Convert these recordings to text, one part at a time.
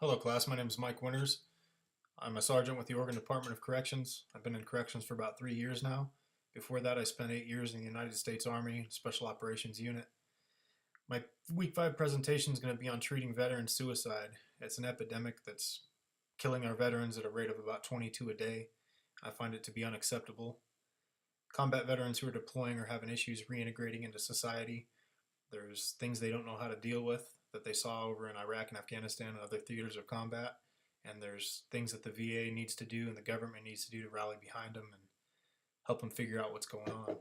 Hello, class. My name is Mike Winters. I'm a sergeant with the Oregon Department of Corrections. I've been in corrections for about 3 years now. Before that, I spent 8 years in the United States Army Special Operations Unit. My Week 5 presentation is going to be on treating veteran suicide. It's an epidemic that's killing our veterans at a rate of about 22 a day. I find it to be unacceptable. Combat veterans who are deploying are having issues reintegrating into society. There's things they don't know how to deal with that they saw over in Iraq and Afghanistan and other theaters of combat. And there's things that the VA needs to do and the government needs to do to rally behind them and help them figure out what's going on.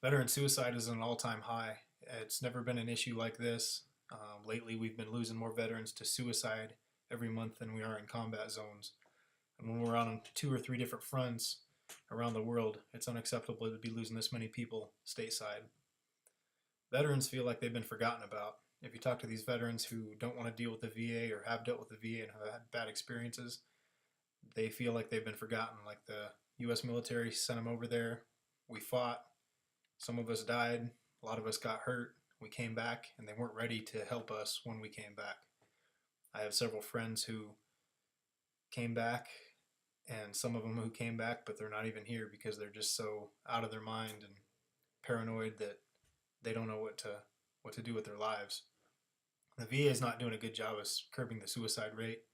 Veteran suicide is at an all-time high. It's never been an issue like this. Lately, we've been losing more veterans to suicide every month than we are in combat zones. And when we're on 2 or 3 different fronts around the world, it's unacceptable to be losing this many people stateside. Veterans feel like they've been forgotten about. If you talk to these veterans who don't want to deal with the VA or have dealt with the VA and have had bad experiences, they feel like they've been forgotten. Like the U.S. military sent them over there. We fought. Some of us died. A lot of us got hurt. We came back, and they weren't ready to help us when we came back. I have several friends who came back, and some of them who came back, but they're not even here because they're just so out of their mind and paranoid that they don't know what to do with their lives. The VA is not doing a good job of curbing the suicide rate.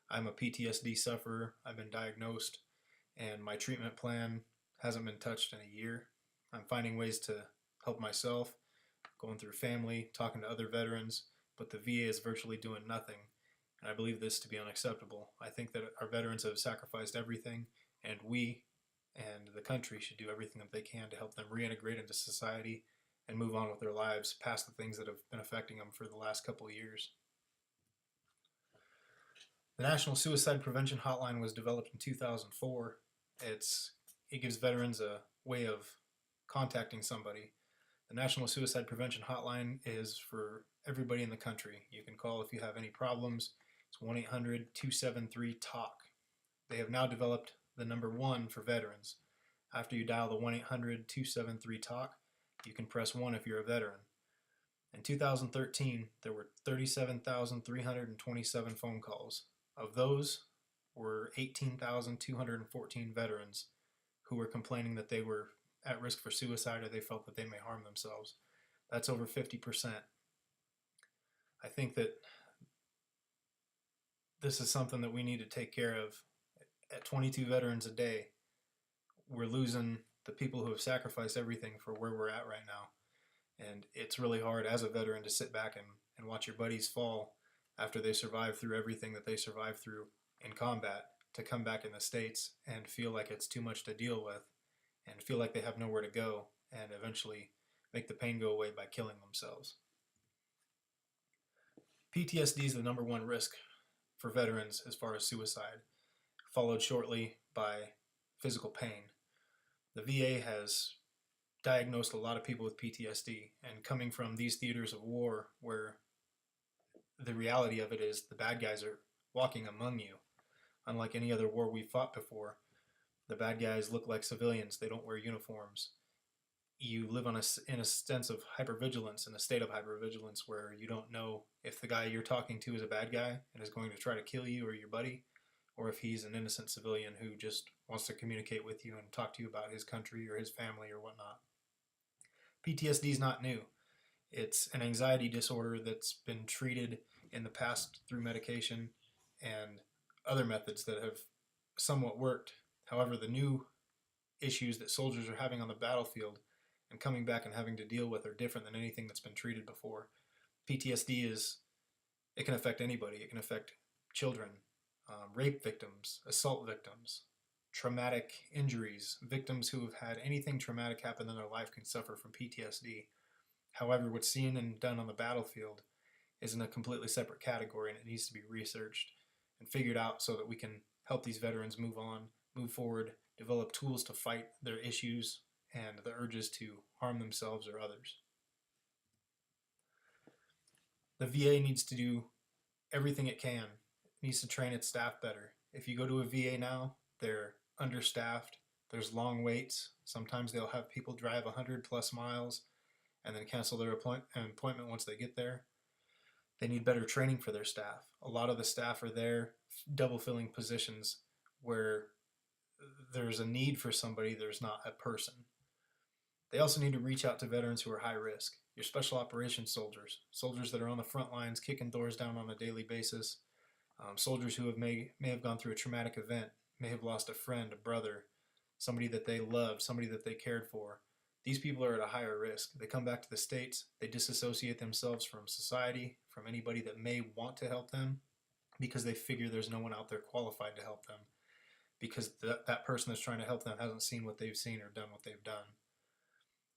I'm a PTSD sufferer. I've been diagnosed, and my treatment plan hasn't been touched in a year. I'm finding ways to help myself, going through family, talking to other veterans, but the VA is virtually doing nothing, and I believe this to be unacceptable. I think that our veterans have sacrificed everything, and we and the country should do everything that they can to help them reintegrate into society and move on with their lives past the things that have been affecting them for the last couple of years. The National Suicide Prevention Hotline was developed in 2004. It gives veterans a way of contacting somebody. The National Suicide Prevention Hotline is for everybody in the country. You can call if you have any problems. It's 1-800-273-TALK. They have now developed the number 1 for veterans. After you dial the 1-800-273-TALK, you can press 1 if you're a veteran. In 2013, there were 37,327 phone calls. Of those were 18,214 veterans who were complaining that they were at risk for suicide or they felt that they may harm themselves. That's over 50%. I think that this is something that we need to take care of. At 22 veterans a day, we're losing the people who have sacrificed everything for where we're at right now. And it's really hard as a veteran to sit back and watch your buddies fall after they survive through everything that they survived through in combat, to come back in the States and feel like it's too much to deal with and feel like they have nowhere to go and eventually make the pain go away by killing themselves. PTSD is the number 1 risk for veterans as far as suicide, followed shortly by physical pain. The VA has diagnosed a lot of people with PTSD, and coming from these theaters of war where the reality of it is the bad guys are walking among you. Unlike any other war we've fought before, the bad guys look like civilians. They don't wear uniforms. You live in a sense of hypervigilance, in a state of hypervigilance where you don't know if the guy you're talking to is a bad guy and is going to try to kill you or your buddy, or if he's an innocent civilian who just wants to communicate with you and talk to you about his country or his family or whatnot. PTSD is not new. It's an anxiety disorder that's been treated in the past through medication and other methods that have somewhat worked. However, the new issues that soldiers are having on the battlefield and coming back and having to deal with are different than anything that's been treated before. It can affect anybody. It can affect children, rape victims, assault victims, traumatic injuries. Victims who have had anything traumatic happen in their life can suffer from PTSD. However, what's seen and done on the battlefield is in a completely separate category, and it needs to be researched and figured out so that we can help these veterans move on, move forward, develop tools to fight their issues and the urges to harm themselves or others. The VA needs to do everything it can. It needs to train its staff better. If you go to a VA now, they're understaffed. There's long waits. Sometimes they'll have people drive 100+ miles and then cancel their appointment once they get there. They need better training for their staff. A lot of the staff are there double filling positions where there's a need for somebody, there's not a person. They also need to reach out to veterans who are high risk. Your special operations soldiers, soldiers that are on the front lines kicking doors down on a daily basis, soldiers who may have gone through a traumatic event, may have lost a friend, a brother, somebody that they loved, somebody that they cared for. These people are at a higher risk. They come back to the States, they disassociate themselves from society, from anybody that may want to help them, because they figure there's no one out there qualified to help them, because that person that's trying to help them hasn't seen what they've seen or done what they've done.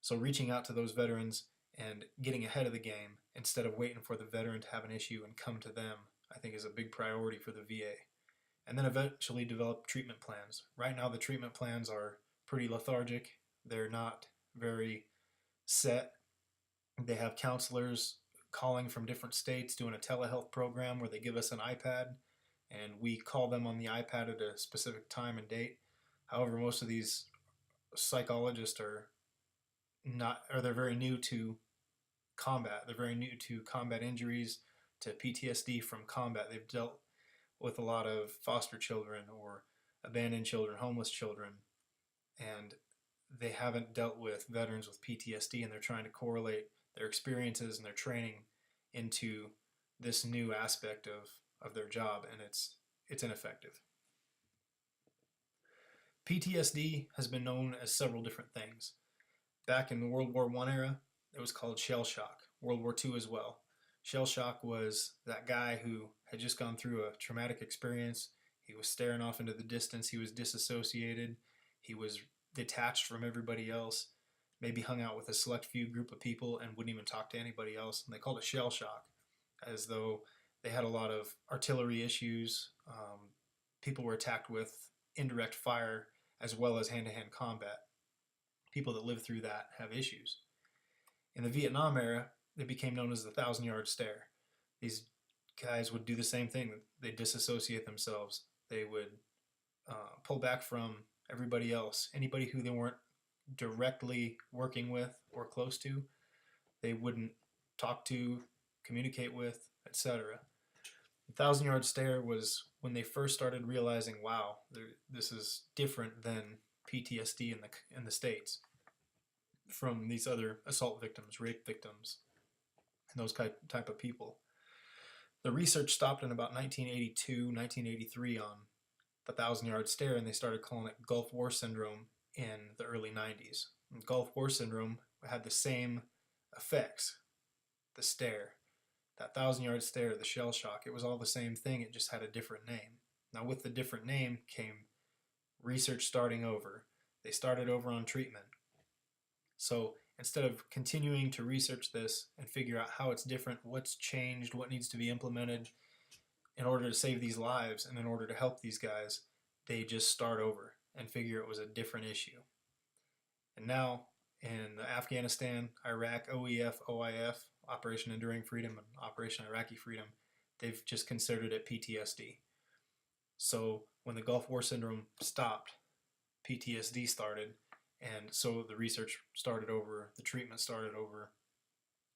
So reaching out to those veterans and getting ahead of the game instead of waiting for the veteran to have an issue and come to them, I think is a big priority for the VA. And then eventually develop treatment plans. Right now the treatment plans are pretty lethargic. They're not very set. They have counselors calling from different states doing a telehealth program where they give us an iPad and we call them on the iPad at a specific time and date. However, most of these psychologists are not, or they're very new to combat. They're very new to combat injuries, to PTSD from combat. They've dealt with a lot of foster children or abandoned children, homeless children, and they haven't dealt with veterans with PTSD, and they're trying to correlate their experiences and their training into this new aspect of their job, and it's ineffective. PTSD has been known as several different things. Back in the World War I era, it was called shell shock. World War II as well. Shell shock was that guy who had just gone through a traumatic experience. He was staring off into the distance. He was disassociated. He was detached from everybody else. Maybe hung out with a select few group of people and wouldn't even talk to anybody else. And they called it shell shock, as though they had a lot of artillery issues. People were attacked with indirect fire as well as hand-to-hand combat. People that lived through that have issues. In the Vietnam era, it became known as the 1,000-yard stare. These guys would do the same thing. They'd disassociate themselves. They would pull back from everybody else. Anybody who they weren't directly working with or close to, they wouldn't talk to, communicate with, etc. The 1,000-yard stare was when they first started realizing, wow, this is different than PTSD in the States from these other assault victims, rape victims, and those type of people. The research stopped in about 1982, 1983 on the 1,000-yard stare, and they started calling it Gulf War Syndrome in the early 90s. And Gulf War Syndrome had the same effects, the stare, that 1,000-yard stare, the shell shock. It was all the same thing, it just had a different name. Now with the different name came research starting over. They started over on treatment. So instead of continuing to research this and figure out how it's different, what's changed, what needs to be implemented in order to save these lives and in order to help these guys, they just start over and figure it was a different issue. And now in Afghanistan, Iraq, OEF, OIF, Operation Enduring Freedom, and Operation Iraqi Freedom, they've just considered it PTSD. So when the Gulf War Syndrome stopped, PTSD started, and so the research started over, the treatment started over,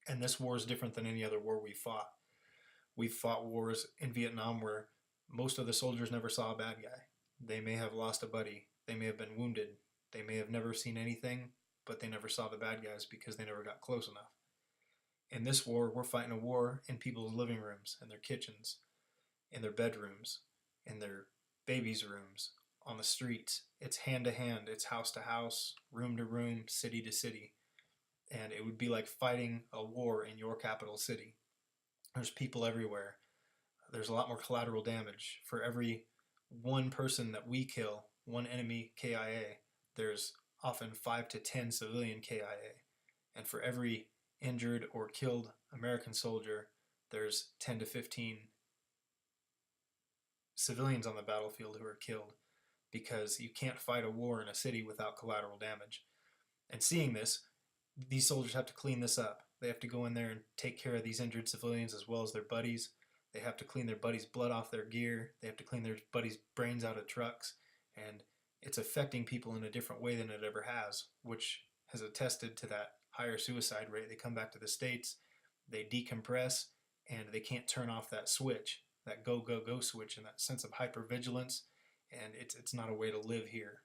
and this war is different than any other war we fought. We've fought wars in Vietnam where most of the soldiers never saw a bad guy. They may have lost a buddy, they may have been wounded, they may have never seen anything, but they never saw the bad guys because they never got close enough. In this war, we're fighting a war in people's living rooms, in their kitchens, in their bedrooms, in their babies' rooms, on the streets. It's hand to hand, it's house to house, room to room, city to city. And it would be like fighting a war in your capital city. There's people everywhere. There's a lot more collateral damage. For every one person that we kill, one enemy KIA, there's often 5 to 10 civilian KIA. And for every injured or killed American soldier, there's 10 to 15 civilians on the battlefield who are killed, because you can't fight a war in a city without collateral damage. And seeing this, these soldiers have to clean this up. They have to go in there and take care of these injured civilians as well as their buddies. They have to clean their buddies' blood off their gear. They have to clean their buddies' brains out of trucks. And it's affecting people in a different way than it ever has, which has attested to that higher suicide rate. They come back to the States, they decompress, and they can't turn off that switch, that go, go, go switch, and that sense of hypervigilance, and it's not a way to live here.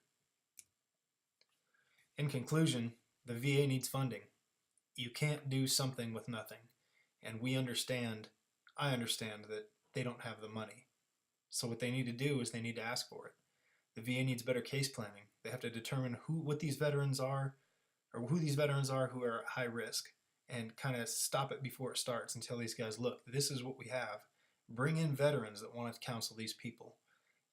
In conclusion, the VA needs funding. You can't do something with nothing, and I understand that they don't have the money. So what they need to do is they need to ask for it. The VA needs better case planning. They have to determine what these veterans are, or who these veterans are who are at high risk, and kind of stop it before it starts and tell these guys, look, this is what we have. Bring in veterans that want to counsel these people.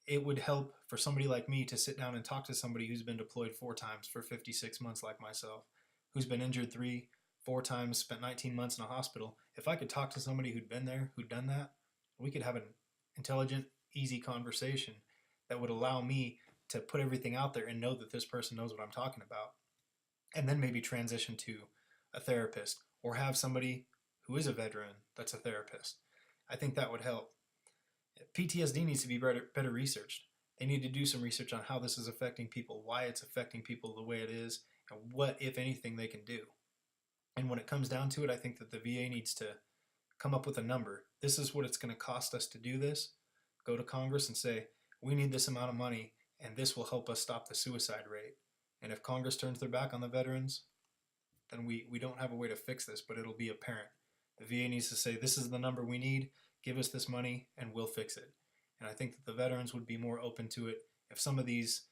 It would help for somebody like me to sit down and talk to somebody who's been deployed 4 times for 56 months like myself, who's been injured 3, 4 times, spent 19 months in a hospital. If I could talk to somebody who'd been there, who'd done that, we could have an intelligent, easy conversation that would allow me to put everything out there and know that this person knows what I'm talking about. And then maybe transition to a therapist or have somebody who is a veteran that's a therapist. I think that would help. PTSD needs to be better researched. They need to do some research on how this is affecting people, why it's affecting people the way it is, and what, if anything, they can do. And when it comes down to it, I think that the VA needs to come up with a number. This is what it's going to cost us to do this. Go to Congress and say, we need this amount of money, and this will help us stop the suicide rate. And if Congress turns their back on the veterans, then we don't have a way to fix this, but it'll be apparent. The VA needs to say, this is the number we need, give us this money, and we'll fix it. And I think that the veterans would be more open to it if some of these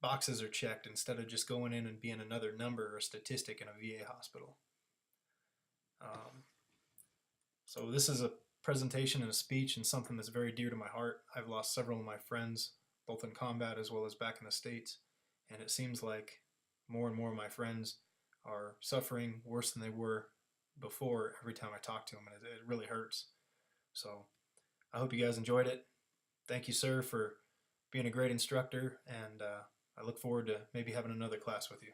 boxes are checked instead of just going in and being another number or statistic in a VA hospital. So this is a presentation and a speech and something that's very dear to my heart. I've lost several of my friends, both in combat as well as back in the States, and it seems like more and more of my friends are suffering worse than they were before every time I talk to them, and it really hurts. So I hope you guys enjoyed it. Thank you, sir, for being a great instructor, and I look forward to maybe having another class with you.